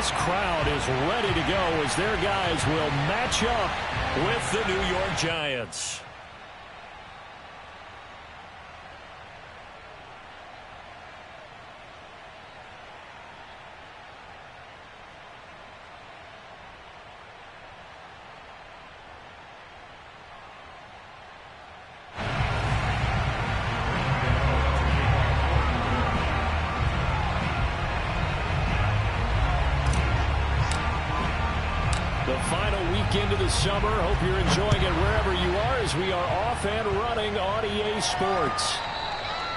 this crowd is ready to go as their guys will match up with the New York Giants. The final weekend of the summer. Hope you're enjoying it wherever you are as we are off and running on EA Sports.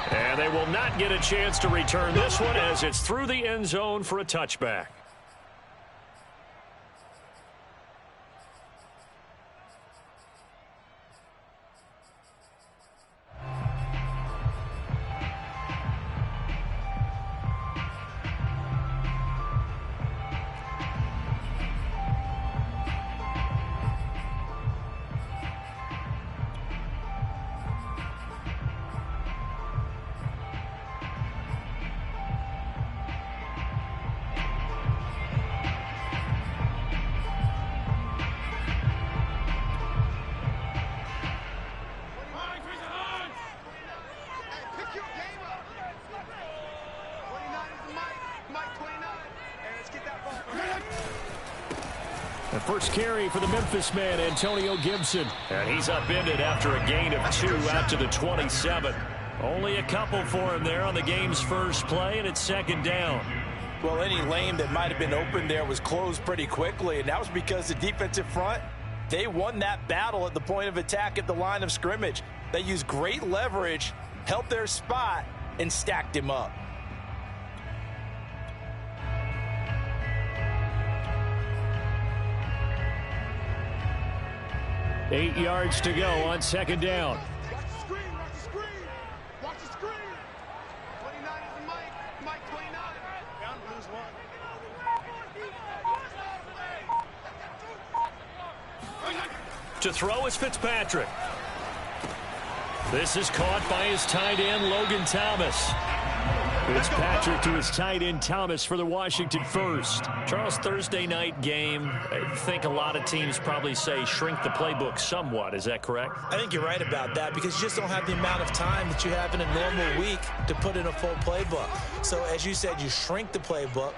And they will not get a chance to return this one as it's through the end zone for a touchback. The first carry for the Memphis man, Antonio Gibson. And he's upended after a gain of 2 out to the 27. Only a couple for him there on the game's first play, and it's second down. Well, any lane that might have been open there was closed pretty quickly, and that was because the defensive front, they won that battle at the point of attack at the line of scrimmage. They used great leverage, helped their spot, and stacked him up. Eight yards to go on second down. Watch the screen, watch the screen. Watch the screen. 29 is Mike 29. Down, lose one. To throw is Fitzpatrick. This is caught by his tight end, Logan Thomas. Fitzpatrick to his tight end, Thomas, for the Washington first. Charles, Thursday night game, I think a lot of teams probably say shrink the playbook somewhat. Is that correct? I think you're right about that because you just don't have the amount of time that you have in a normal week to put in a full playbook. So, as you said, you shrink the playbook,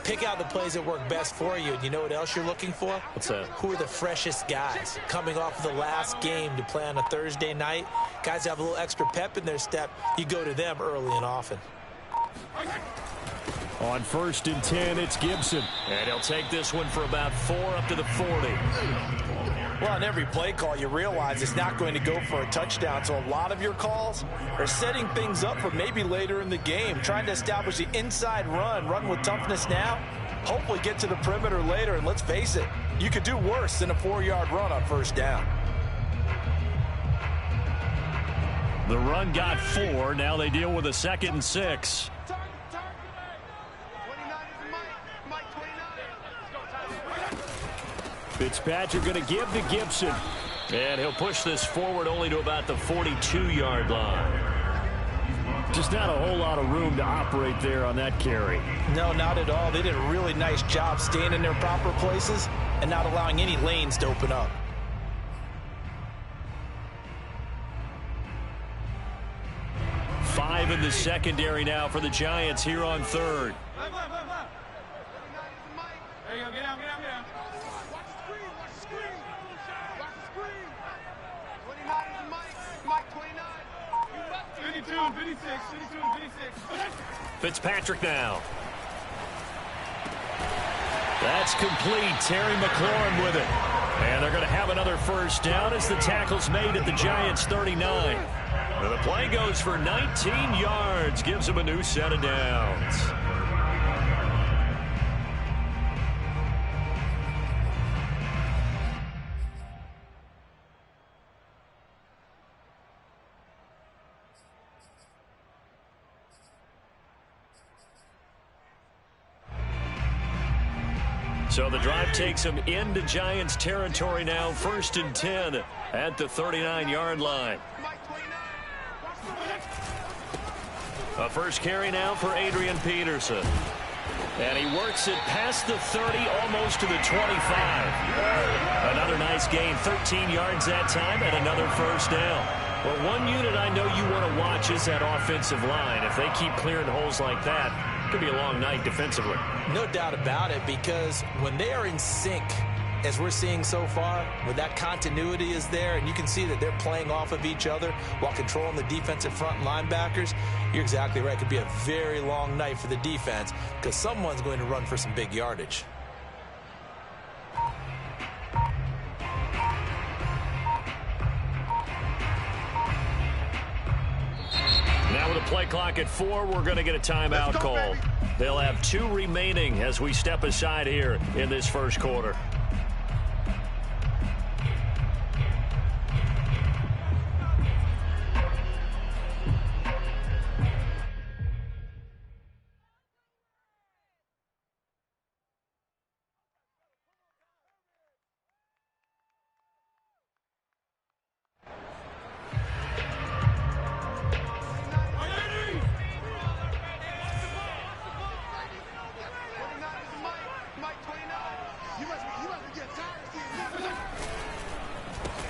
pick out the plays that work best for you. And you know what else you're looking for? What's that? Who are the freshest guys coming off of the last game to play on a Thursday night? Guys have a little extra pep in their step. You go to them early and often. On 1st and 10, it's Gibson. And he'll take this one for about 4 up to the 40. Well, on every play call, you realize it's not going to go for a touchdown. So a lot of your calls are setting things up for maybe later in the game, trying to establish the inside run with toughness now, hopefully get to the perimeter later. And let's face it, you could do worse than a 4-yard run on 1st down. The run got 4. Now they deal with a 2nd and 6. Fitzpatrick going to give to Gibson. And he'll push this forward only to about the 42-yard line. Just not a whole lot of room to operate there on that carry. No, not at all. They did a really nice job staying in their proper places and not allowing any lanes to open up. Five in the secondary now for the Giants here on 3rd. There you go, get out. Watch the screen. Watch the screen. 29 is Mike 29. 52 and 56. Fitzpatrick now. That's complete. Terry McLaurin with it. And they're going to have another first down as the tackle's made at the Giants' 39. The play goes for 19 yards, gives them a new set of downs. So the drive takes them into Giants territory now, 1st and 10 at the 39-yard line. A first carry now for Adrian Peterson. And he works it past the 30, almost to the 25. Another nice gain, 13 yards that time, and another first down. Well, one unit I know you want to watch is that offensive line. If they keep clearing holes like that, it could be a long night defensively. No doubt about it, because when they are in sync, as we're seeing so far, when that continuity is there, and you can see that they're playing off of each other while controlling the defensive front linebackers, you're exactly right. It could be a very long night for the defense because someone's going to run for some big yardage. Now with a play clock at 4, we're going to get a timeout call. They'll have 2 remaining as we step aside here in this first quarter.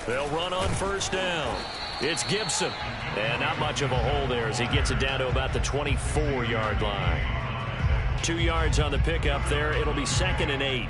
They'll run on first down. It's Gibson. And not much of a hole there as he gets it down to about the 24-yard line. 2 yards on the pickup there. It'll be 2nd and 8.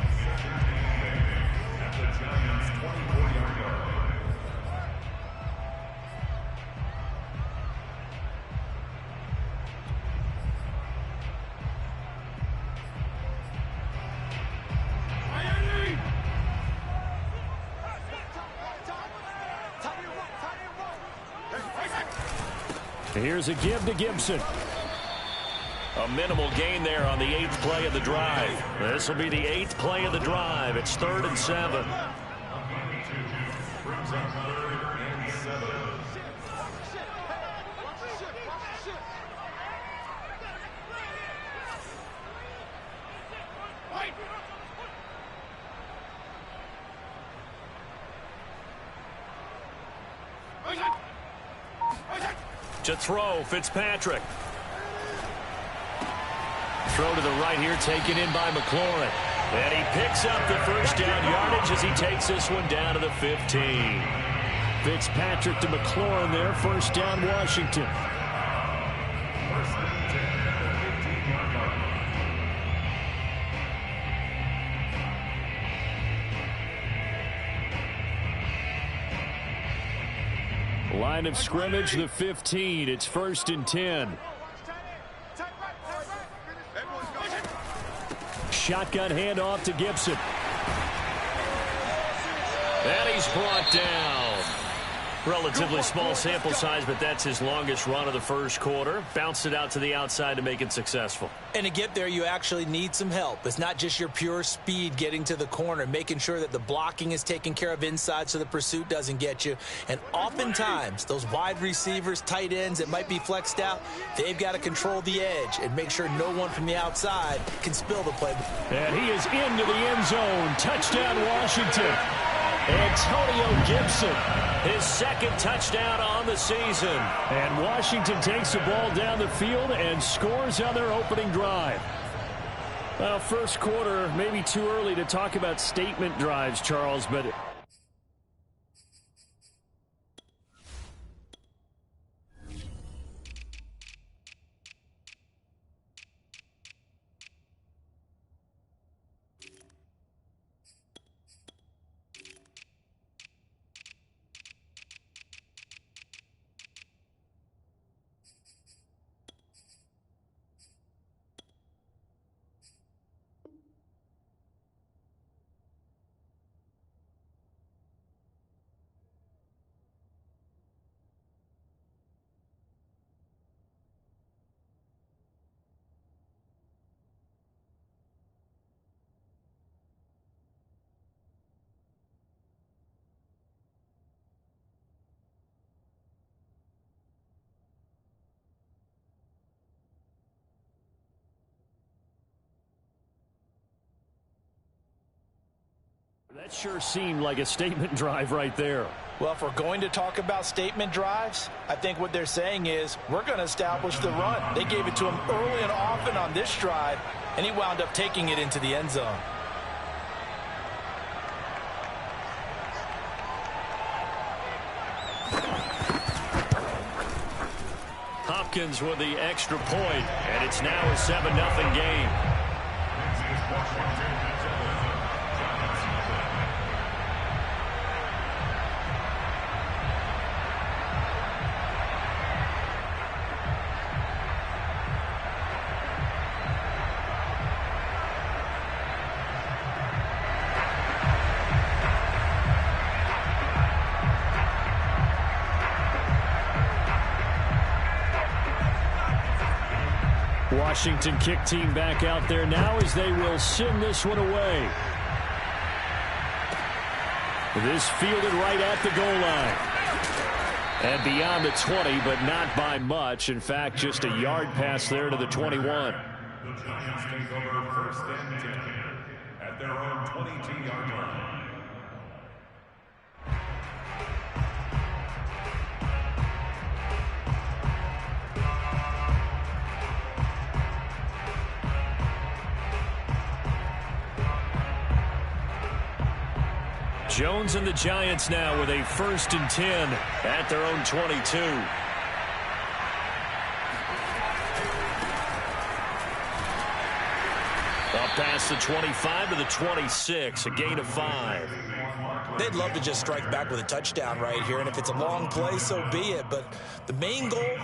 Here's a give to Gibson. A minimal gain there on the 8th play of the drive. This will be the 8th play of the drive. It's 3rd and 7. To throw, Fitzpatrick. Throw to the right here, taken in by McLaurin. And he picks up the first down yardage as he takes this one down to the 15. Fitzpatrick to McLaurin there, first down Washington. Line of scrimmage, the 15. It's 1st and 10. Shotgun handoff to Gibson. And he's brought down. Relatively small sample size, but that's his longest run of the first quarter. Bounced it out to the outside to make it successful. And to get there, you actually need some help. It's not just your pure speed getting to the corner, making sure that the blocking is taken care of inside so the pursuit doesn't get you. And oftentimes, those wide receivers, tight ends that might be flexed out, they've got to control the edge and make sure no one from the outside can spill the play. And he is into the end zone. Touchdown, Washington. Antonio Gibson, his 2nd touchdown on the season. And Washington takes the ball down the field and scores on their opening drive. Well, first quarter, maybe too early to talk about statement drives, Charles, but that sure seemed like a statement drive right there. Well, if we're going to talk about statement drives, I think what they're saying is we're going to establish the run. They gave it to him early and often on this drive. and he wound up taking it into the end zone. Hopkins with the extra point, and it's now a 7-0 game. Washington kick team back out there now as they will send this one away. This fielded right at the goal line. And beyond the 20, but not by much. In fact, just a yard pass there to the 21. The Giants take over first and 10 at their own 22-yard line. Jones and the Giants now with a 1st and 10 at their own 22. Up past the 25 to the 26, a gain of 5. They'd love to just strike back with a touchdown right here, and if it's a long play, so be it. But the main goal,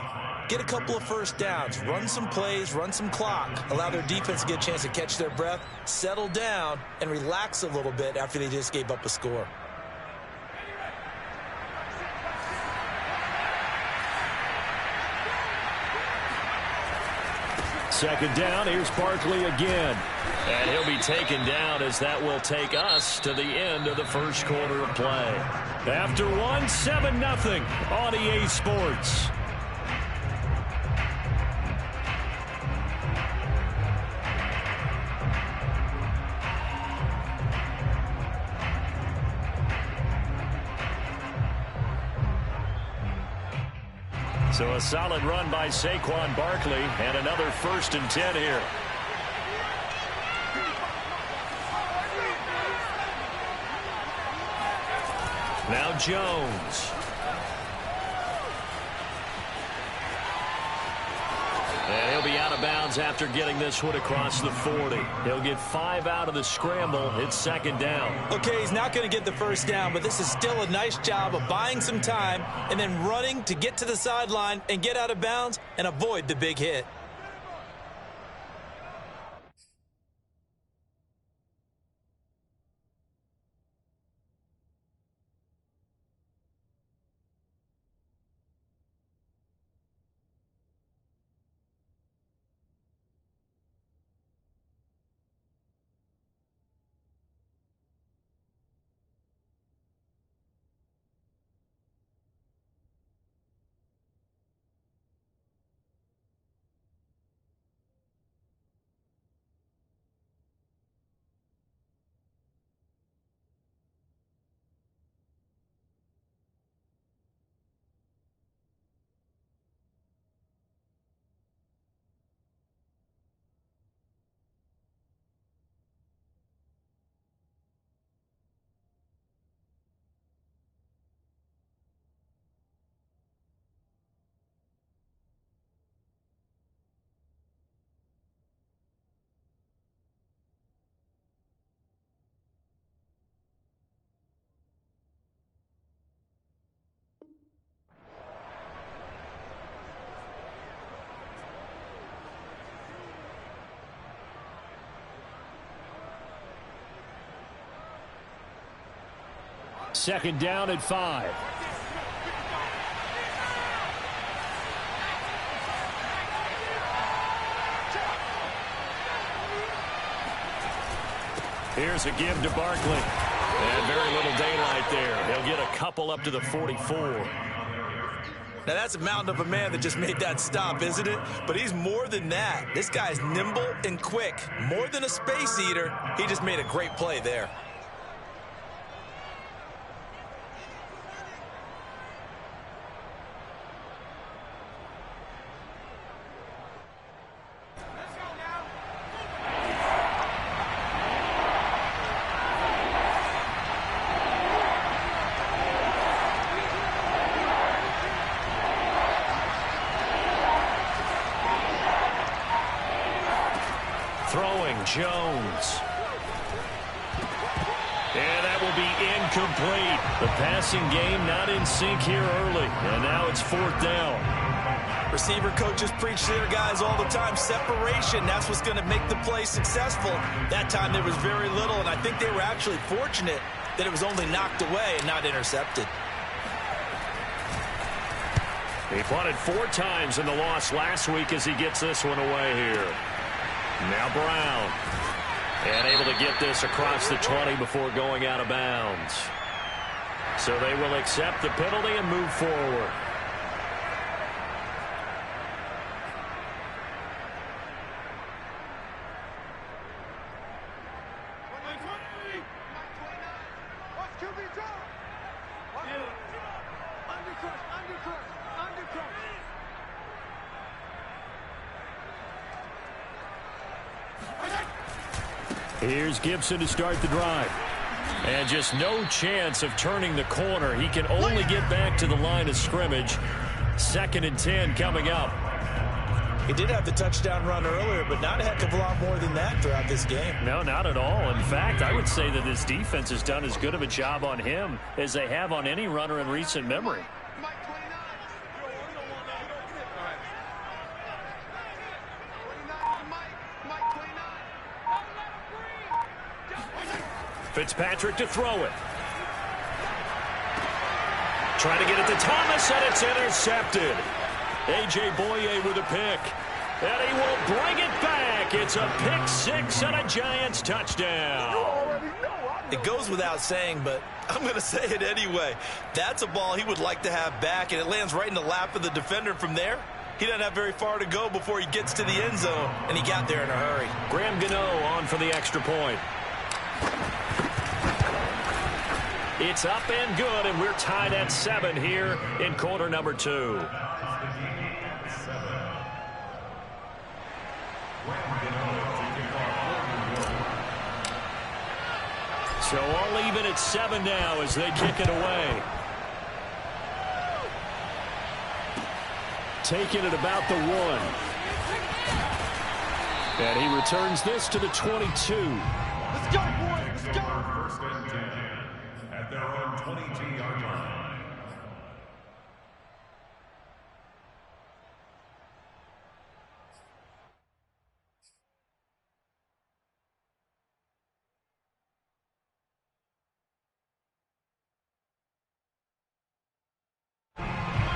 get a couple of first downs, run some plays, run some clock, allow their defense to get a chance to catch their breath, settle down, and relax a little bit after they just gave up a score. Second down, here's Barkley again. And he'll be taken down as that will take us to the end of the first quarter of play. After one, 7-0 on EA Sports. So a solid run by Saquon Barkley and another 1st and 10 here. Now Jones. And he'll be out of bounds after getting this one across the 40. He'll get 5 out of the scramble. It's 2nd down. Okay, he's not going to get the first down, but this is still a nice job of buying some time and then running to get to the sideline and get out of bounds and avoid the big hit. Second down at 5. Here's a give to Barkley. And very little daylight there. He'll get a couple up to the 44. Now, that's a mountain of a man that just made that stop, isn't it? But he's more than that. This guy's nimble and quick. More than a space eater, he just made a great play there. Jones. And that will be incomplete. The passing game not in sync here early. And now it's 4th down. Receiver coaches preach to their guys all the time. Separation, that's what's going to make the play successful. That time there was very little, and I think they were actually fortunate that it was only knocked away and not intercepted. He punted 4 times in the loss last week as he gets this one away here. Now Brown. And able to get this across the 20 before going out of bounds. So they will accept the penalty and move forward. Here's Gibson to start the drive. And just no chance of turning the corner. He can only get back to the line of scrimmage. 2nd and 10 coming up. He did have the touchdown run earlier, but not a heck of a lot more than that throughout this game. No, not at all. In fact, I would say that this defense has done as good of a job on him as they have on any runner in recent memory. Fitzpatrick to throw it. Trying to get it to Thomas, and it's intercepted. A.J. Boye with a pick. And he will bring it back. It's a pick 6 and a Giants touchdown. It goes without saying, but I'm going to say it anyway. That's a ball he would like to have back, and it lands right in the lap of the defender from there. He doesn't have very far to go before he gets to the end zone, and he got there in a hurry. Graham Gano on for the extra point. It's up and good, and we're tied at 7 here in quarter number 2. So all even at 7 now as they kick it away. Taking it about the 1. And he returns this to the 22. Let's go, boys. Let's go. 1st and 10 at their own 22-yard line.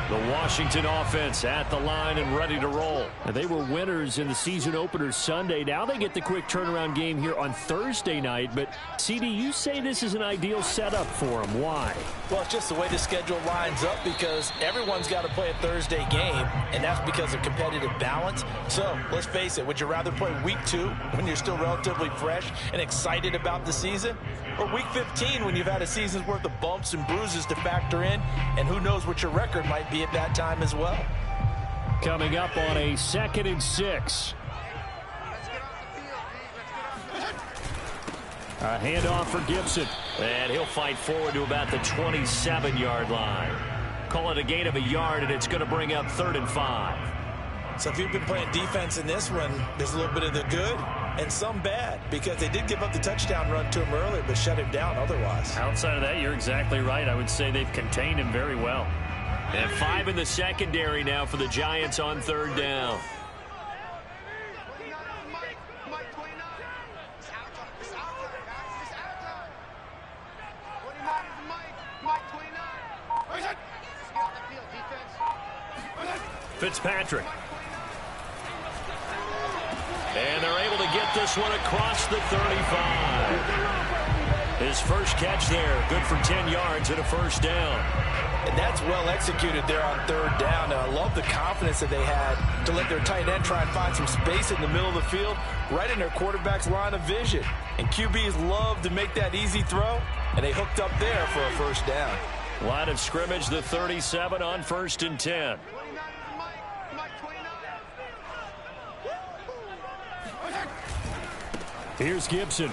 The Washington offense at the line and ready to roll. Now, they were winners in the season opener Sunday. Now they get the quick turnaround game here on Thursday night. But, CD, you say this is an ideal setup for them. Why? Well, it's just the way the schedule lines up because everyone's got to play a Thursday game, and that's because of competitive balance. So, let's face it, would you rather play week 2 when you're still relatively fresh and excited about the season? Or week 15 when you've had a season's worth of bumps and bruises to factor in, and who knows what your record might be at that time as well. Coming up on a 2nd and 6. A handoff for Gibson. And he'll fight forward to about the 27-yard line. Call it a gain of a yard, and it's going to bring up 3rd and 5. So if you've been playing defense in this one, there's a little bit of the good and some bad because they did give up the touchdown run to him earlier but shut him down otherwise. Outside of that, you're exactly right. I would say they've contained him very well. And 5 in the secondary now for the Giants on 3rd down. Fitzpatrick. And they're able to get this one across the 35. His first catch there, good for 10 yards and a 1st down. And that's well executed there on 3rd down. Now, I love the confidence that they had to let their tight end try and find some space in the middle of the field, right in their quarterback's line of vision. And QBs love to make that easy throw, and they hooked up there for a 1st down. Line of scrimmage, the 37 on 1st and 10. Here's Gibson.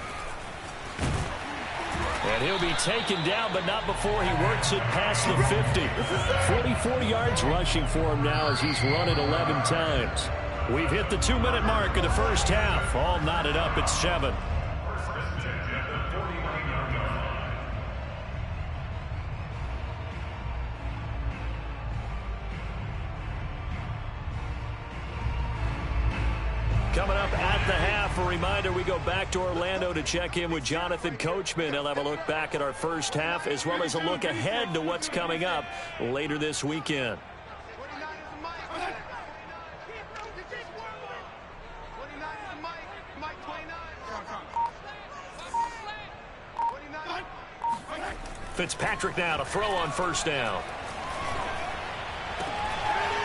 And he'll be taken down, but not before he works it past the 50. 44 yards rushing for him now as he's run it 11 times. We've hit the 2-minute mark of the first half. All knotted up at 7. Coming up at the half, a reminder, we go back to Orlando to check in with Jonathan Coachman. He'll have a look back at our first half as well as a look ahead to what's coming up later this weekend. Fitzpatrick now to throw on first down.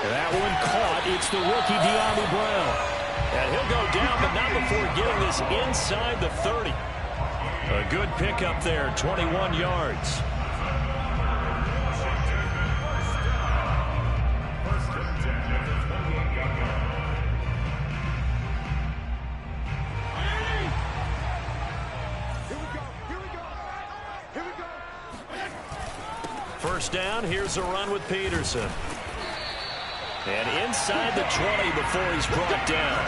That one caught. It's the rookie De'Ami Brown. And he'll go down, but not before getting this inside the 30. A good pickup there, 21 yards. First down, here's a run with Peterson. And inside the 20 before he's brought down.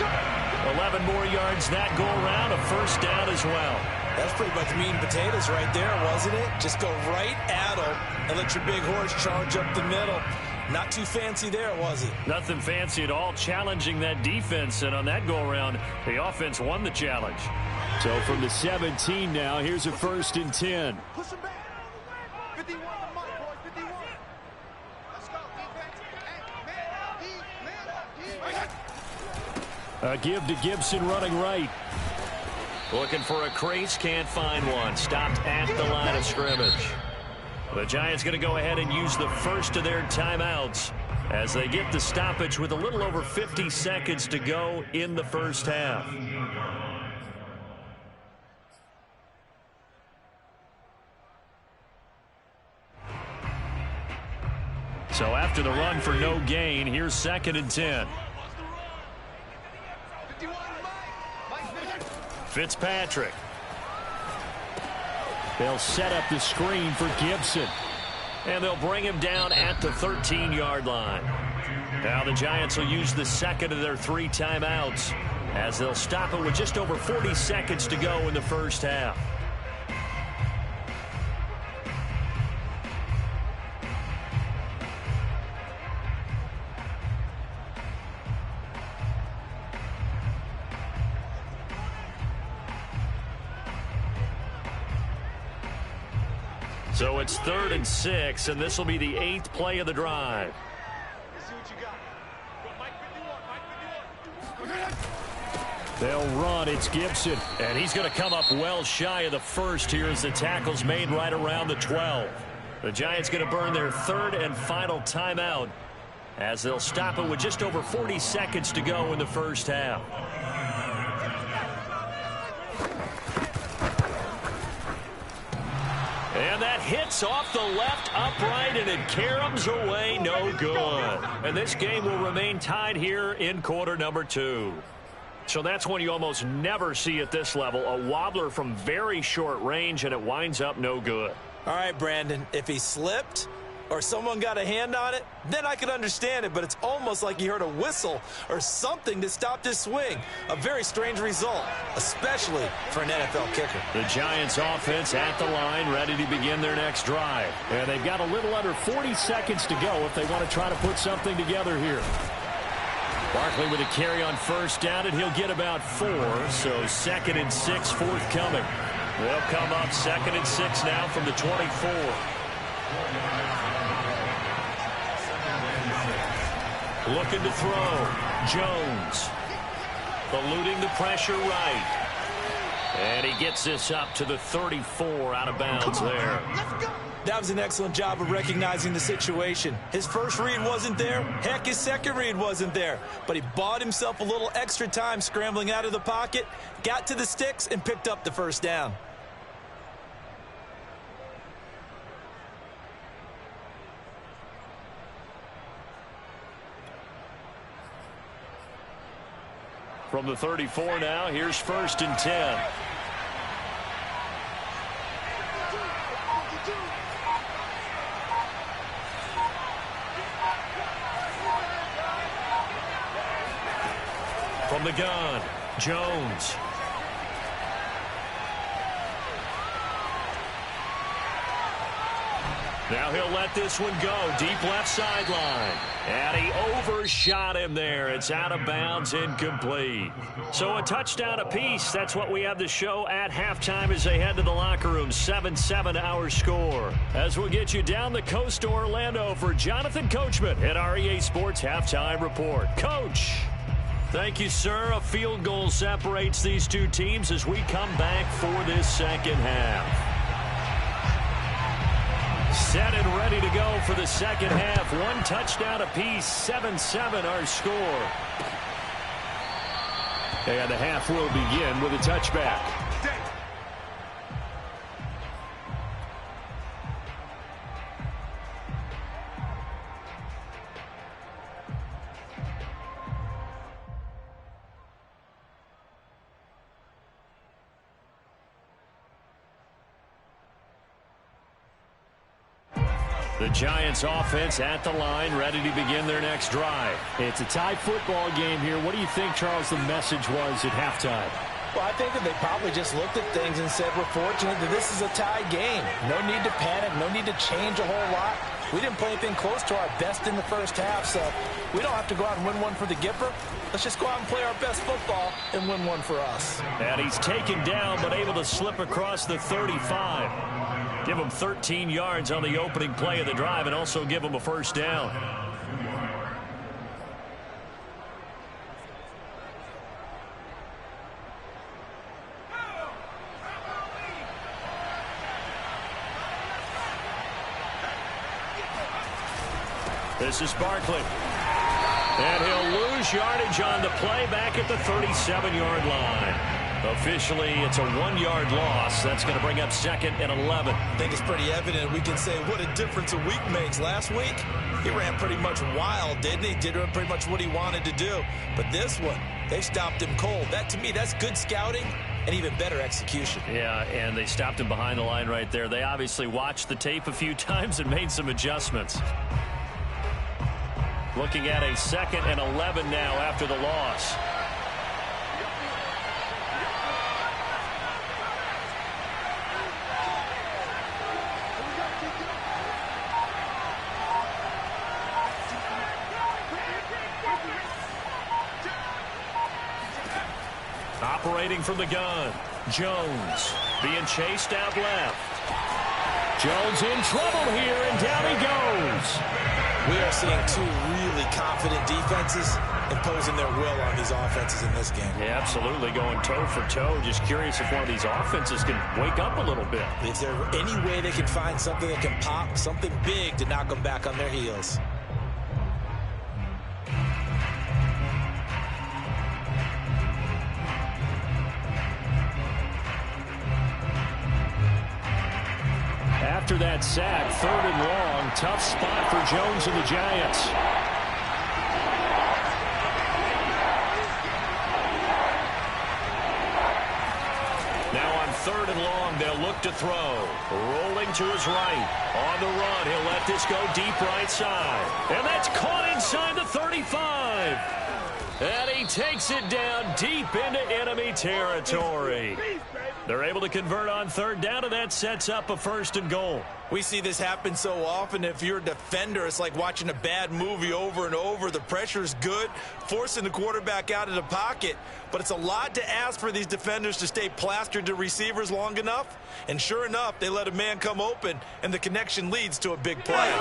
11 more yards that go around, a first down as well. That's pretty much meat and potatoes right there, wasn't it? Just go right at him and let your big horse charge up the middle. Not too fancy there, was it? Nothing fancy at all, challenging that defense. And on that go-around, the offense won the challenge. So from the 17 now, here's a 1st and 10. Push him back. 51 to Mike, boys. 51. Let's go, defense. A give to Gibson running right. Looking for a crease, can't find one. Stopped at the line of scrimmage. The Giants going to go ahead and use the first of their timeouts as they get the stoppage with a little over 50 seconds to go in the first half. So after the run for no gain, here's 2nd and 10. Fitzpatrick. They'll set up the screen for Gibson. And they'll bring him down at the 13-yard line. Now the Giants will use the second of their 3 timeouts as they'll stop it with just over 40 seconds to go in the first half. So it's 3rd and 6, and this will be the 8th play of the drive. Let's see what you got. Mike 51. They'll run. It's Gibson, and he's going to come up well shy of the first here as the tackle's made right around the 12. The Giants going to burn their 3rd and final timeout as they'll stop it with just over 40 seconds to go in the first half. And that hits off the left upright, and it caroms away, no good. And this game will remain tied here in quarter number 2. So that's one you almost never see at this level. A wobbler from very short range, and it winds up no good. All right, Brandon, if he slipped or someone got a hand on it, then I could understand it, but it's almost like you heard a whistle or something to stop this swing. A very strange result, especially for an NFL kicker. The Giants offense at the line, ready to begin their next drive. And they've got a little under 40 seconds to go if they want to try to put something together here. Barkley with a carry on first down, and he'll get about 4, so 2nd and 6 forthcoming. They'll come up 2nd and 6 now from the 24. Looking to throw. Jones. Eluding the pressure right. And he gets this up to the 34 out of bounds there. That was an excellent job of recognizing the situation. His first read wasn't there. Heck, his second read wasn't there. But he bought himself a little extra time scrambling out of the pocket, got to the sticks, and picked up the first down. From the 34 now, here's 1st and 10. From the gun, Jones. Now he'll let this one go. Deep left sideline. And he overshot him there. It's out of bounds, incomplete. So a touchdown apiece. That's what we have to show at halftime as they head to the locker room. 7-7 our score. As we'll get you down the coast to Orlando for Jonathan Coachman at our EA Sports Halftime Report. Coach. Thank you, sir. A field goal separates these two teams as we come back for this second half. Set and ready to go for the second half. One touchdown apiece. 7-7 our score. And the half will begin with a touchback. The Giants offense at the line, ready to begin their next drive. It's a tie football game here. What do you think, Charles, the message was at halftime? Well, I think that they probably just looked at things and said, we're fortunate that this is a tie game. No need to panic, no need to change a whole lot. We didn't play anything close to our best in the first half, so we don't have to go out and win one for the Gipper. Let's just go out and play our best football and win one for us. And he's taken down but able to slip across the 35. Give him 13 yards on the opening play of the drive and also give him a first down. This is Barkley. And he'll lose yardage on the play back at the 37-yard line. Officially, it's a 1-yard loss. That's going to bring up 2nd and 11. I think it's pretty evident. We can say what a difference a week makes. Last week, he ran pretty much wild, didn't he? Did pretty much what he wanted to do. But this one, they stopped him cold. That, to me, that's good scouting and even better execution. Yeah, and they stopped him behind the line right there. They obviously watched the tape a few times and made some adjustments. Looking at a 2nd and 11 now after the loss. Operating from the gun, Jones being chased out left. Jones in trouble here, and down he goes. We are seeing two really confident defenses imposing their will on these offenses in this game. Yeah, absolutely, going toe for toe. Just curious if one of these offenses can wake up a little bit. Is there any way they can find something that can pop, something big to knock them back on their heels? After that sack, 3rd and long, tough spot for Jones and the Giants. Now on 3rd and long, they'll look to throw. Rolling to his right. On the run, he'll let this go deep right side. And that's caught inside the 35. And he takes it down deep into enemy territory. They're able to convert on 3rd down, and that sets up a 1st and goal. We see this happen so often. If you're a defender, it's like watching a bad movie over and over. The pressure is good, forcing the quarterback out of the pocket. But it's a lot to ask for these defenders to stay plastered to receivers long enough. And sure enough, they let a man come open, and the connection leads to a big play.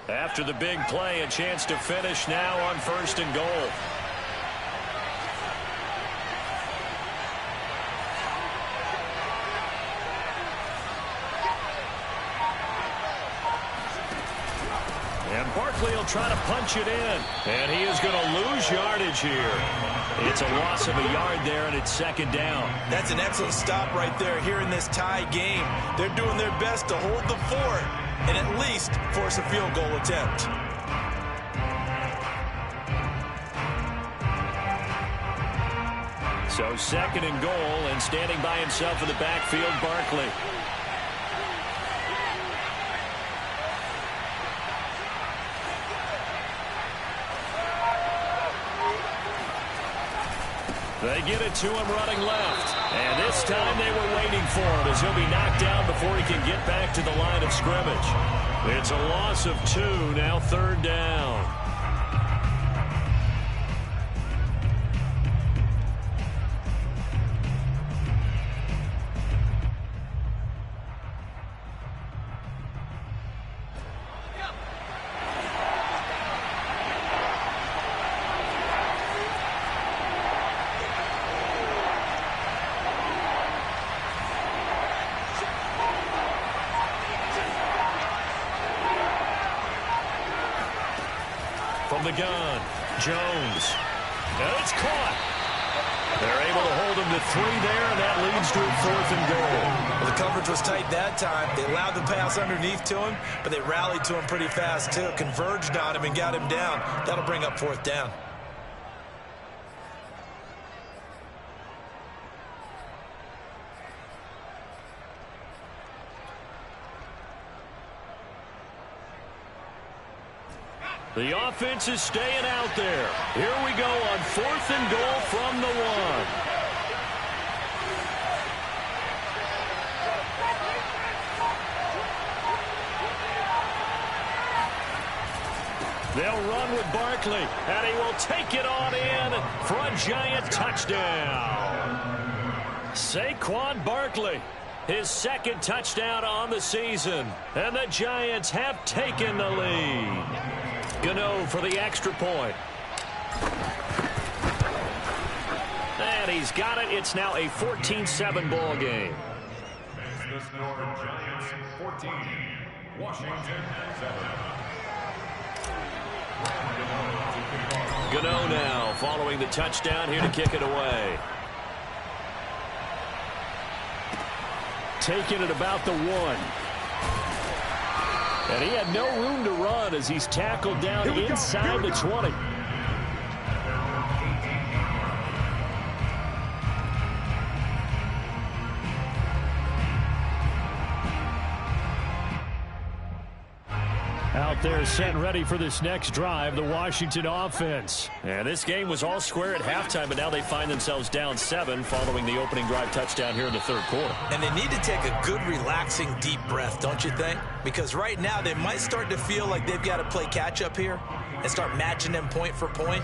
After the big play, a chance to finish now on 1st and goal. And Barkley will try to punch it in. And he is going to lose yardage here. It's a loss of a yard there, and it's 2nd down. That's an excellent stop right there here in this tie game. They're doing their best to hold the fort and at least force a field goal attempt. So 2nd and goal, and standing by himself in the backfield, Barkley. They get it to him running left. And this time they were waiting for him as he'll be knocked down before he can get back to the line of scrimmage. It's a loss of 2, now 3rd down. From the gun, Jones. And it's caught. They're able to hold him to 3 there, and that leads to a 4th and goal. Well, the coverage was tight that time. They allowed the pass underneath to him, but they rallied to him pretty fast, too. Converged on him and got him down. That'll bring up 4th down. The offense is staying out there. Here we go on 4th and goal from the 1. They'll run with Barkley, and he will take it on in for a Giant touchdown. Saquon Barkley, his 2nd touchdown on the season, and the Giants have taken the lead. Gano for the extra point. And he's got it. It's now a 14-7 ball game. The score, Giants 14, Washington 7. Gano now following the touchdown here to kick it away. Taking it about the 1. And he had no room to run as he's tackled down inside the 20. Out there set and ready for this next drive, the Washington offense. And this game was all square at halftime, but now they find themselves down 7 following the opening drive touchdown here in the 3rd quarter. And they need to take a good, relaxing, deep breath, don't you think? Because right now they might start to feel like they've got to play catch-up here and start matching them point for point.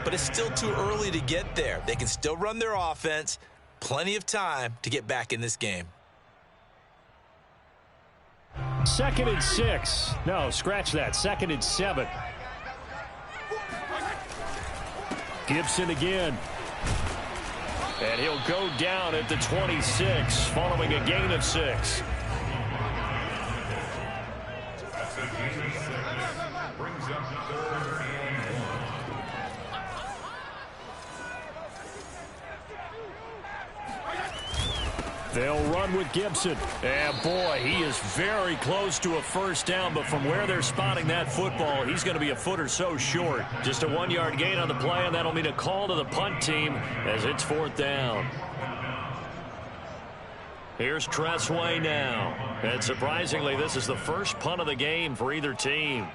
But it's still too early to get there. They can still run their offense. Plenty of time to get back in this game. 2nd and 6. No, scratch that. 2nd and 7. Gibson again. And he'll go down at the 26 following a gain of 6. Brings up 3rd and 1. They'll run with Gibson. And boy, he is very close to a 1st down, but from where they're spotting that football, he's going to be a foot or so short. Just a 1-yard gain on the play, and that'll mean a call to the punt team as it's 4th down. Here's Tressway now. And surprisingly, this is the first punt of the game for either team.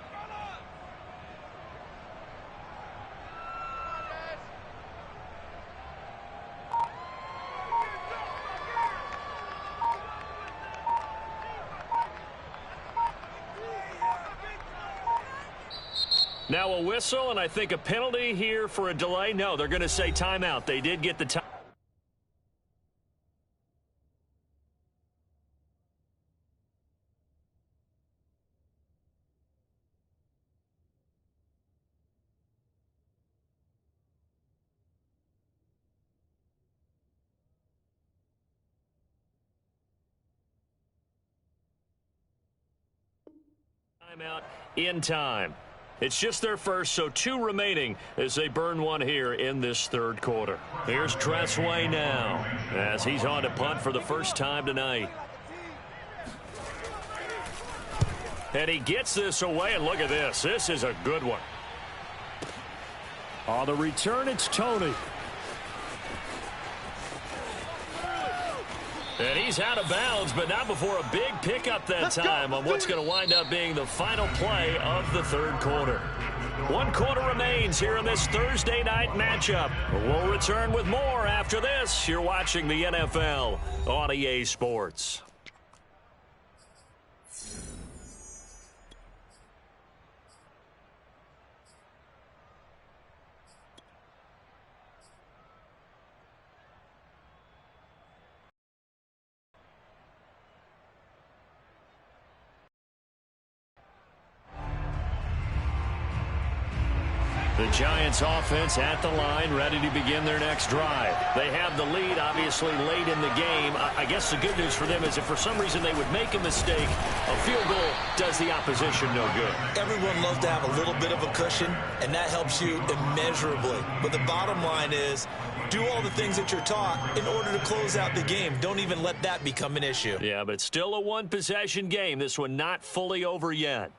Now a whistle, and I think a penalty here for a delay. No, they're going to say timeout. They did get the time. Timeout in time. It's just their first, so 2 remaining as they burn 1 here in this 3rd quarter. Here's Tressway now as he's on to punt for the first time tonight. And he gets this away, and look at this. This is a good one. On the return, it's Tony. And he's out of bounds, but not before a big pickup that time on what's going to wind up being the final play of the 3rd quarter. One quarter remains here in this Thursday night matchup. We'll return with more after this. You're watching the NFL on EA Sports. The Giants offense at the line, ready to begin their next drive. They have the lead, obviously, late in the game. I guess the good news for them is if for some reason they would make a mistake, a field goal does the opposition no good. Everyone loves to have a little bit of a cushion, and that helps you immeasurably. But the bottom line is, do all the things that you're taught in order to close out the game. Don't even let that become an issue. Yeah, but it's still a one-possession game. This one not fully over yet.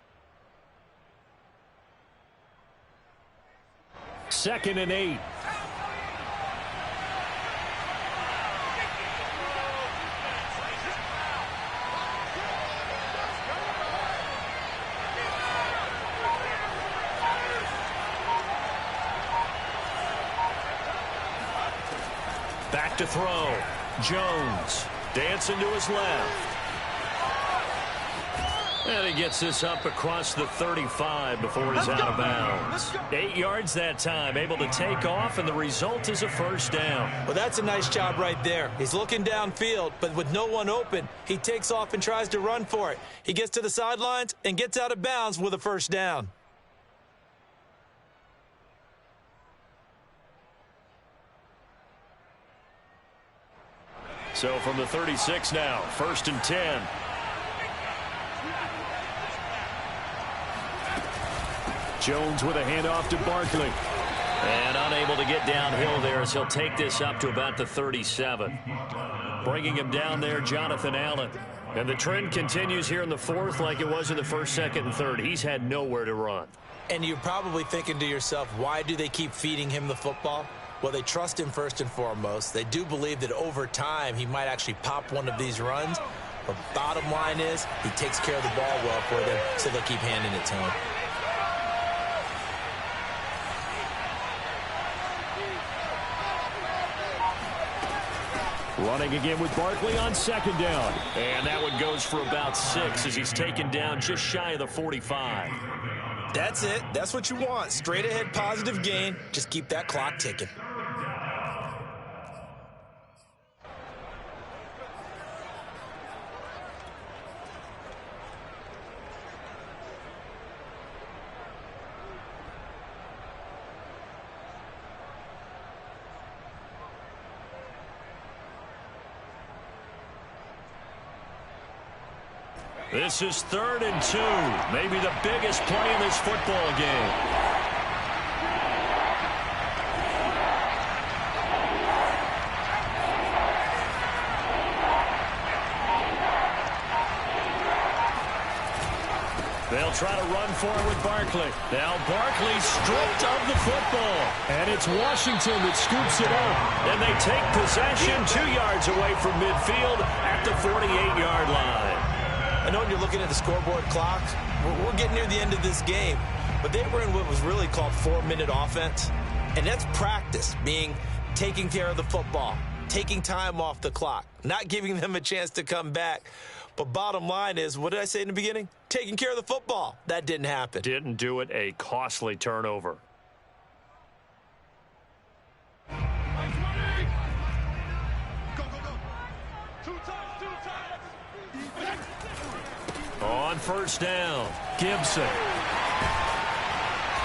2nd and 8. Back to throw. Jones dancing to his left. And he gets this up across the 35 before he's out of bounds. 8 yards that time, able to take off, and the result is a first down. Well, that's a nice job right there. He's looking downfield, but with no one open, he takes off and tries to run for it. He gets to the sidelines and gets out of bounds with a first down. So from the 36 now, 1st and 10. Jones with a handoff to Barkley. And unable to get downhill there as he'll take this up to about the 37. Bringing him down there, Jonathan Allen. And the trend continues here in the 4th like it was in the 1st, 2nd, and 3rd. He's had nowhere to run. And you're probably thinking to yourself, why do they keep feeding him the football? Well, they trust him first and foremost. They do believe that over time he might actually pop one of these runs. But bottom line is he takes care of the ball well for them, so they'll keep handing it to him. Running again with Barkley on 2nd down. And that one goes for about 6 as he's taken down just shy of the 45. That's it. That's what you want. Straight ahead positive gain. Just keep that clock ticking. This is 3rd and 2. Maybe the biggest play in this football game. They'll try to run for it with Barkley. Now Barkley stripped of the football. And it's Washington that scoops it up. And they take possession 2 yards away from midfield at the 48-yard line. I know when you're looking at the scoreboard clock, we're getting near the end of this game, but they were in what was really called 4-minute offense, and that's practice, meaning taking care of the football, taking time off the clock, not giving them a chance to come back. But bottom line is, what did I say in the beginning? Taking care of the football. That didn't happen. Didn't do it, a costly turnover. On 1st down, Gibson.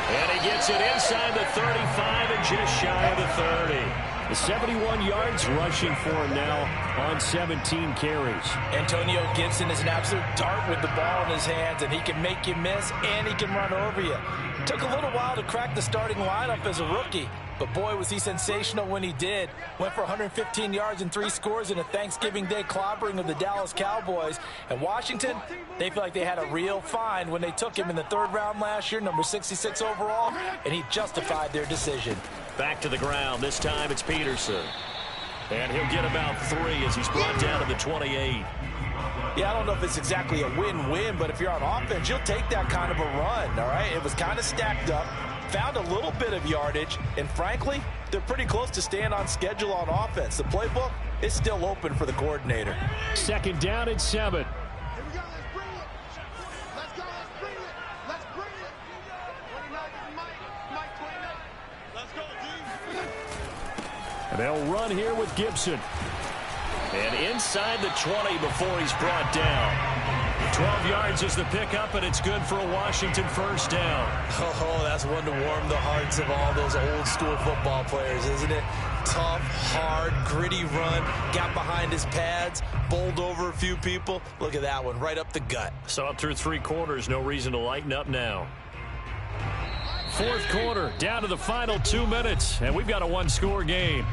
And he gets it inside the 35 and just shy of the 30. The 71 yards rushing for him now on 17 carries. Antonio Gibson is an absolute dart with the ball in his hands, and he can make you miss and he can run over you. Took a little while to crack the starting lineup as a rookie, but boy, was he sensational when he did. Went for 115 yards and 3 scores in a Thanksgiving Day clobbering of the Dallas Cowboys. And Washington, they feel like they had a real find when they took him in the 3rd round last year, number 66 overall, and he justified their decision. Back to the ground. This time it's Peterson. And he'll get about 3 as he's brought down to the 28. Yeah, I don't know if it's exactly a win-win, but if you're on offense, you'll take that kind of a run, all right? It was kind of stacked up, found a little bit of yardage, and frankly, they're pretty close to staying on schedule on offense. The playbook is still open for the coordinator. 2nd down and 7. Here we go. Let's bring it. Let's go. Let's bring it. Let's bring it. 29 is Mike. Mike 29. Let's go, D. And they'll run here with Gibson. And inside the 20 before he's brought down. 12 yards is the pickup, and it's good for a Washington 1st down. Oh, that's one to warm the hearts of all those old-school football players, isn't it? Tough, hard, gritty run, got behind his pads, bowled over a few people. Look at that one, right up the gut. Saw it through 3 quarters, no reason to lighten up now. 4th quarter, down to the final 2 minutes, and we've got a 1-score game.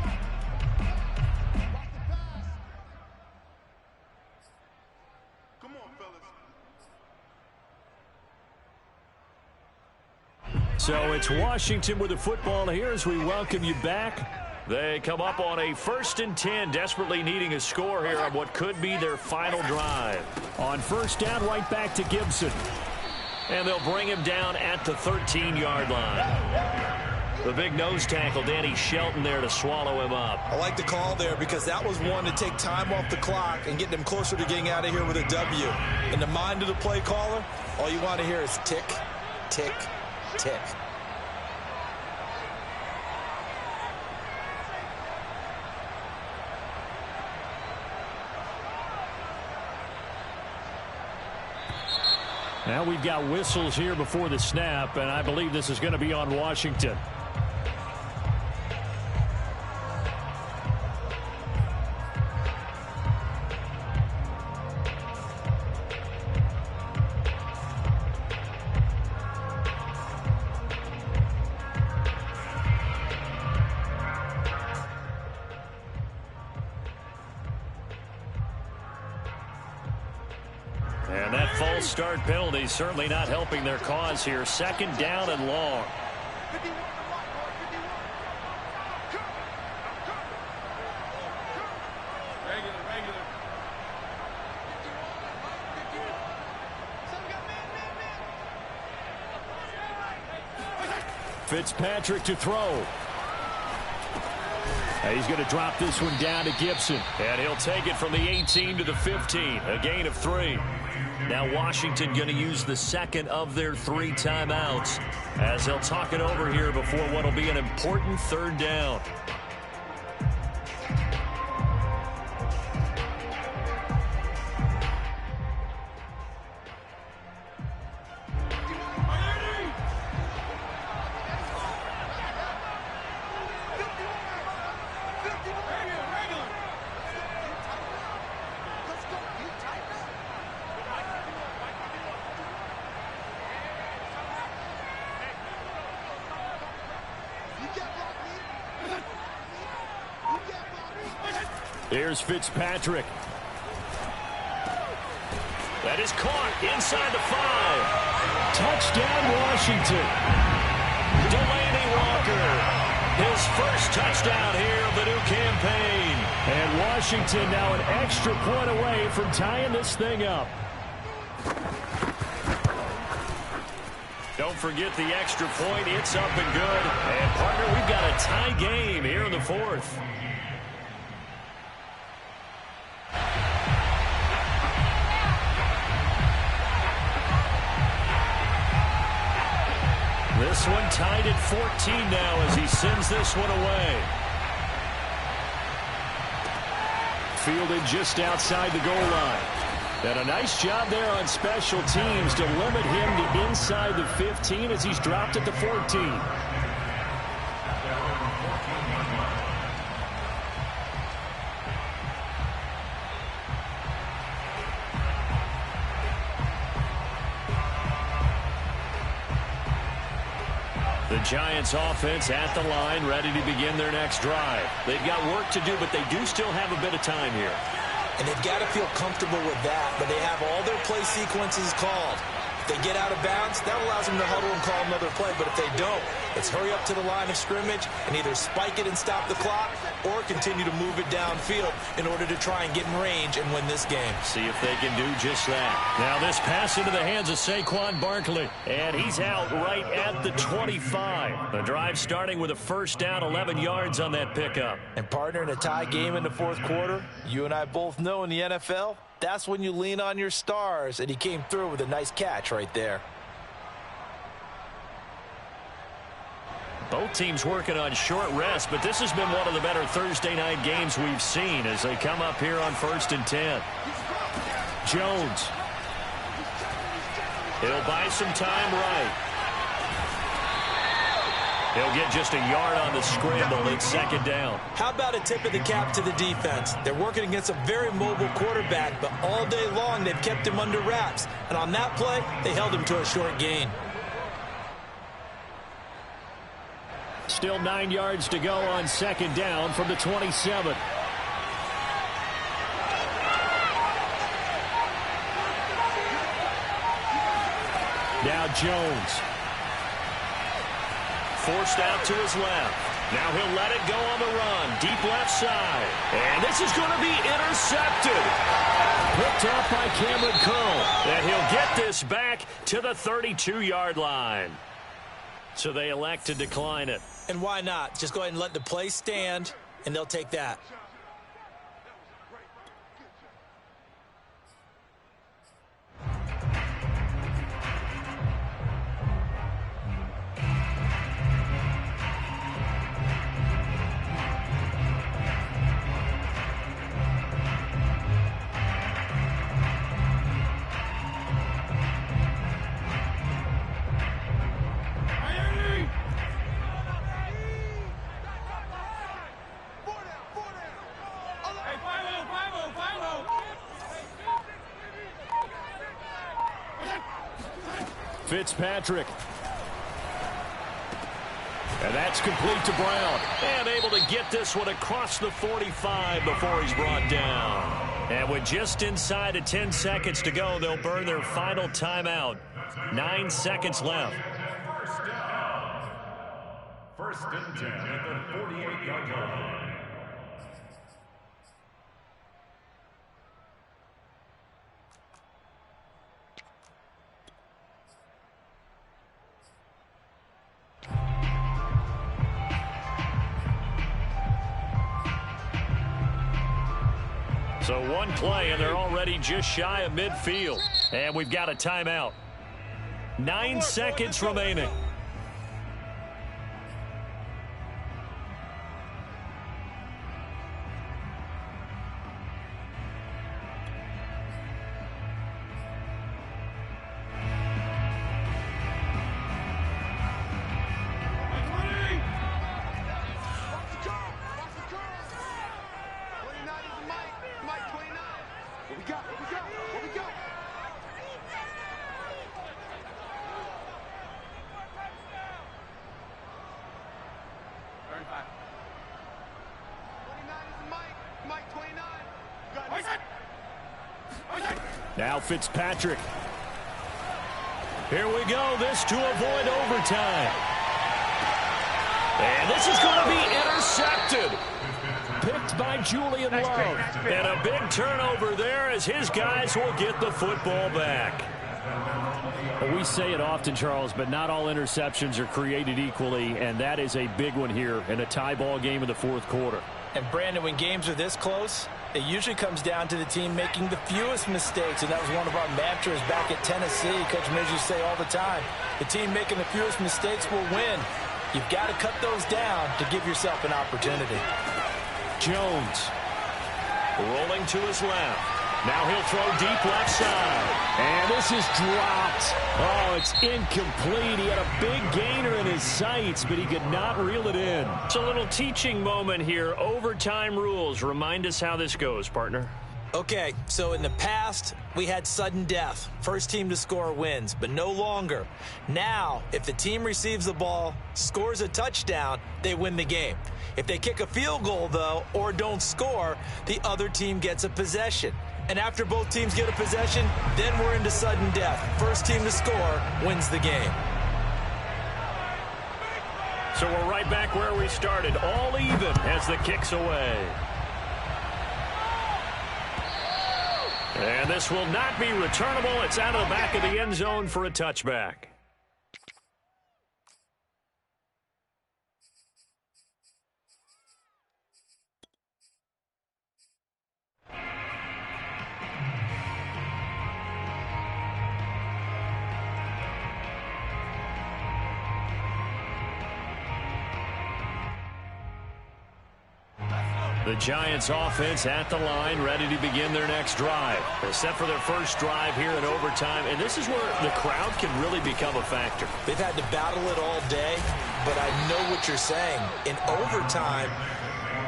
So it's Washington with the football here as we welcome you back. They come up on a 1st and 10, desperately needing a score here on what could be their final drive. On 1st down, right back to Gibson. And they'll bring him down at the 13-yard line. The big nose tackle, Danny Shelton, there to swallow him up. I like the call there because that was one to take time off the clock and get them closer to getting out of here with a W. In the mind of the play caller, all you want to hear is tick, tick, tick. Now we've got whistles here before the snap, and I believe this is going to be on Washington. And that false start penalty certainly not helping their cause here. 2nd down and long. 51 to Mike, boy. 51. Regular. Fitzpatrick to throw. He's going to drop this one down to Gibson. And he'll take it from the 18 to the 15. A gain of 3. Now Washington going to use the 2nd of their 3 timeouts as they'll talk it over here before what will be an important 3rd down. Here's Fitzpatrick. That is caught inside the 5. Touchdown, Washington. Delaney Walker, his first touchdown here of the new campaign. And Washington now an extra point away from tying this thing up. Don't forget the extra point. It's up and good. And, partner, we've got a tie game here in the 4th. This one tied at 14 now as he sends this one away. Fielded just outside the goal line. And a nice job there on special teams to limit him to inside the 15 as he's dropped at the 14. The Giants offense at the line, ready to begin their next drive. They've got work to do, but they do still have a bit of time here. And they've got to feel comfortable with that, but they have all their play sequences called. they get out of bounds, that allows them to huddle and call another play. But if they don't, let's hurry up to the line of scrimmage and either spike it and stop the clock or continue to move it downfield in order to try and get in range and win this game. See if they can do just that. Now this pass into the hands of Saquon Barkley, and he's out right at the 25. The drive starting with a first down, 11 yards on that pickup. And partner, in a tie game in the fourth quarter, you and I both know in the NFL, that's when you lean on your stars, and he came through with a nice catch right there. Both teams working on short rest, but this has been one of the better Thursday night games we've seen as they come up here on 1st and 10. Jones. He'll buy some time right. He'll get just a yard on the scramble. It's second down. How about a tip of the cap to the defense? They're working against a very mobile quarterback, but all day long they've kept him under wraps. And on that play, they held him to a short gain. Still 9 yards to go on second down from the 27. Now Jones. Forced out to his left. Now he'll let it go on the run. Deep left side. And this is going to be intercepted. Picked off by Cameron Curl. And he'll get this back to the 32-yard line. So they elect to decline it. And why not? Just go ahead and let the play stand, and they'll take that. Fitzpatrick. And that's complete to Brown. And able to get this one across the 45 before he's brought down. And with just inside of 10 seconds to go, they'll burn their final timeout. 9 seconds left. First and 10 at the 48-yard line. So one play, and they're already just shy of midfield. And we've got a timeout. 9 seconds remaining. Now Fitzpatrick. Here we go. This to avoid overtime. And this is going to be intercepted. Picked by Julian Love. And a big turnover there as his guys will get the football back. Well, we say it often, Charles, but not all interceptions are created equally, and that is a big one here in a tie ball game in the fourth quarter. And, Brandon, when games are this close, it usually comes down to the team making the fewest mistakes, and that was one of our mantras back at Tennessee. Coach Midge used to say all the time, the team making the fewest mistakes will win. You've got to cut those down to give yourself an opportunity. Jones rolling to his left. Now he'll throw deep left side. And this is dropped. Oh, it's incomplete. He had a big gainer in his sights, but he could not reel it in. It's a little teaching moment here. Overtime rules. Remind us how this goes, partner. Okay, so in the past, we had sudden death. First team to score wins, but no longer. Now, if the team receives the ball, scores a touchdown, they win the game. If they kick a field goal, though, or don't score, the other team gets a possession. And after both teams get a possession, then we're into sudden death. First team to score wins the game. So we're right back where we started, all even as the kick's away. And this will not be returnable. It's out of the back of the end zone for a touchback. The Giants offense at the line, ready to begin their next drive. They're set for their first drive here in overtime, and this is where the crowd can really become a factor. They've had to battle it all day, but I know what you're saying. In overtime,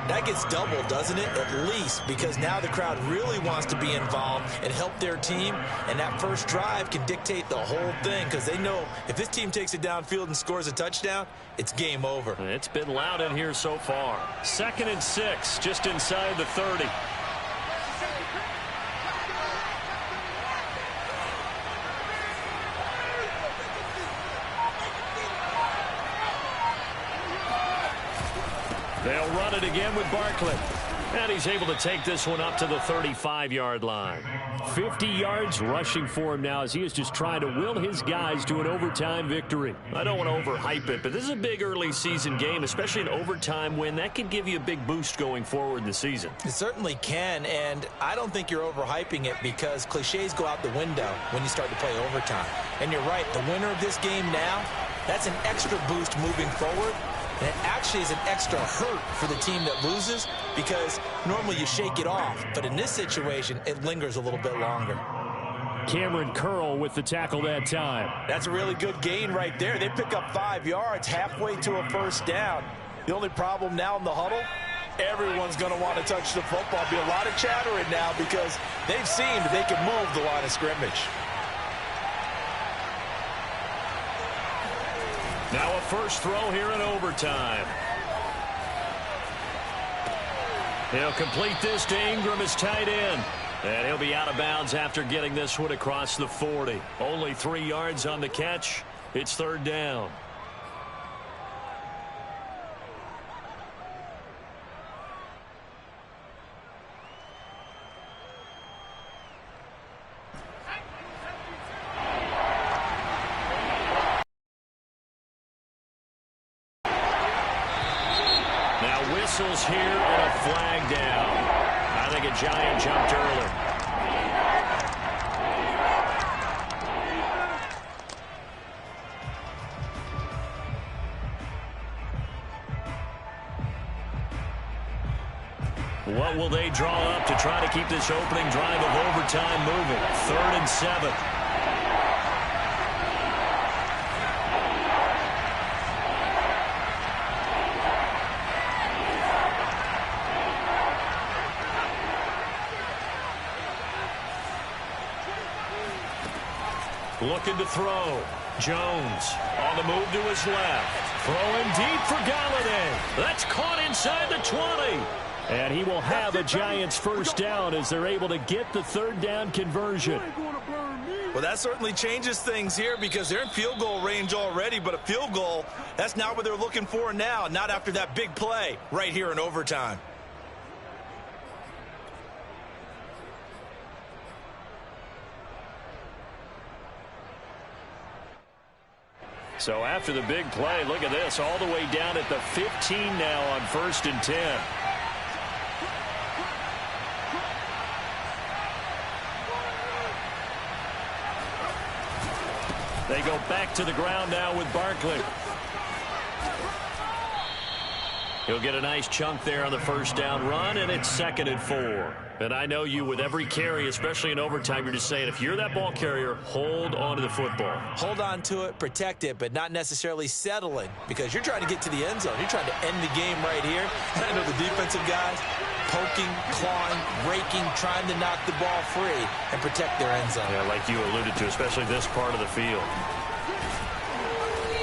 that gets doubled, doesn't it? At least, because now the crowd really wants to be involved and help their team, and that first drive can dictate the whole thing because they know if this team takes it downfield and scores a touchdown, it's game over. It's been loud in here so far. 2nd and 6, just inside the 30. They'll run it again with Barkley. And he's able to take this one up to the 35-yard line. 50 yards rushing for him now as he is just trying to will his guys to an overtime victory. I don't want to overhype it, but this is a big early season game, especially an overtime win. That could give you a big boost going forward in the season. It certainly can, and I don't think you're overhyping it because cliches go out the window when you start to play overtime. And you're right, the winner of this game now, that's an extra boost moving forward. And it actually is an extra hurt for the team that loses because normally you shake it off. But in this situation, it lingers a little bit longer. Cameron Curl with the tackle that time. That's a really good gain right there. They pick up 5 yards halfway to a first down. The only problem now in the huddle, everyone's going to want to touch the football. Be a lot of chattering now because they've seen that they can move the line of scrimmage. Now a first throw here in overtime. He'll complete this to Ingram, his tight end. And he'll be out of bounds after getting this one across the 40. Only 3 yards on the catch. It's 3rd down. Whistles here and a flag down. I think a Giant jumped early. What will they draw up to try to keep this opening drive of overtime moving? 3rd and 7. Looking to throw. Jones on the move to his left. Throwing deep for Galladay. That's caught inside the 20. And he will have a Giants first down as they're able to get the 3rd down conversion. Well, that certainly changes things here because they're in field goal range already, but a field goal, that's not what they're looking for now, not after that big play right here in overtime. So after the big play, look at this, all the way down at the 15 now on 1st and 10. They go back to the ground now with Barkley. He'll get a nice chunk there on the first down run, and it's 2nd and 4. And I know you, with every carry, especially in overtime, you're just saying, if you're that ball carrier, hold on to the football. Hold on to it, protect it, but not necessarily settle it because you're trying to get to the end zone. You're trying to end the game right here. And I know the defensive guys poking, clawing, raking, trying to knock the ball free and protect their end zone. Yeah, like you alluded to, especially this part of the field.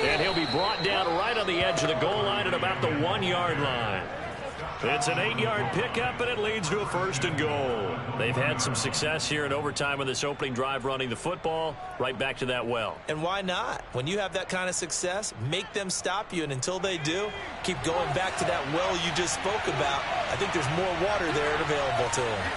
And he'll be brought down right on the edge of the goal line at about the 1-yard line. It's an 8-yard pickup, and it leads to a 1st and goal. They've had some success here in overtime on this opening drive running the football. Right back to that well. And why not? When you have that kind of success, make them stop you, and until they do, keep going back to that well you just spoke about. I think there's more water there available to them.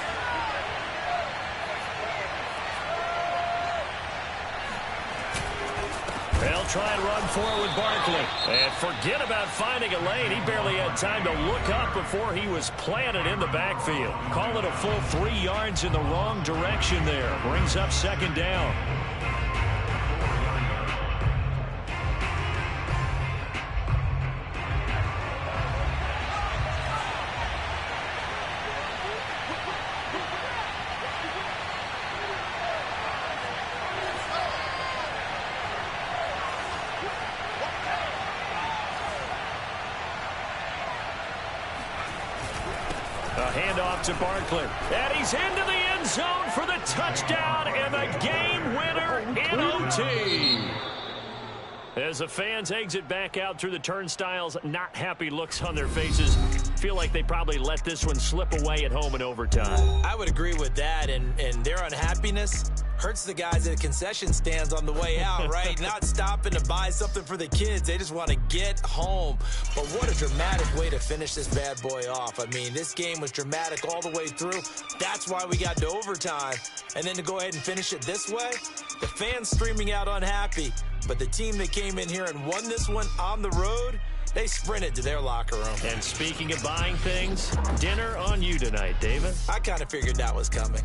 They'll try and run forward with Barkley. And forget about finding a lane. He barely had time to look up before he was planted in the backfield. Call it a full 3 yards in the wrong direction there. Brings up 2nd down. A handoff to Barkley. And he's into the end zone for the touchdown and the game winner in OT. As the fans exit back out through the turnstiles, not happy looks on their faces. Feel like they probably let this one slip away at home in overtime. I would agree with that, and their unhappiness hurts the guys at concession stands on the way out, right? Not stopping to buy something for the kids. They just want to get home. But what a dramatic way to finish this bad boy off. I mean, this game was dramatic all the way through. That's why we got to overtime. And then to go ahead and finish it this way, the fans streaming out unhappy. But the team that came in here and won this one on the road, they sprinted to their locker room. And speaking of buying things, dinner on you tonight, David. I kind of figured that was coming.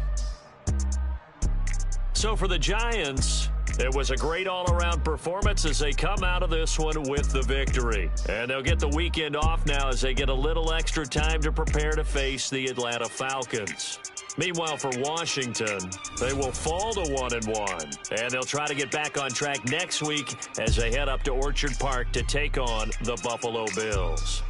So for the Giants, it was a great all-around performance as they come out of this one with the victory. And they'll get the weekend off now as they get a little extra time to prepare to face the Atlanta Falcons. Meanwhile, for Washington, they will fall to 1-1. And they'll try to get back on track next week as they head up to Orchard Park to take on the Buffalo Bills.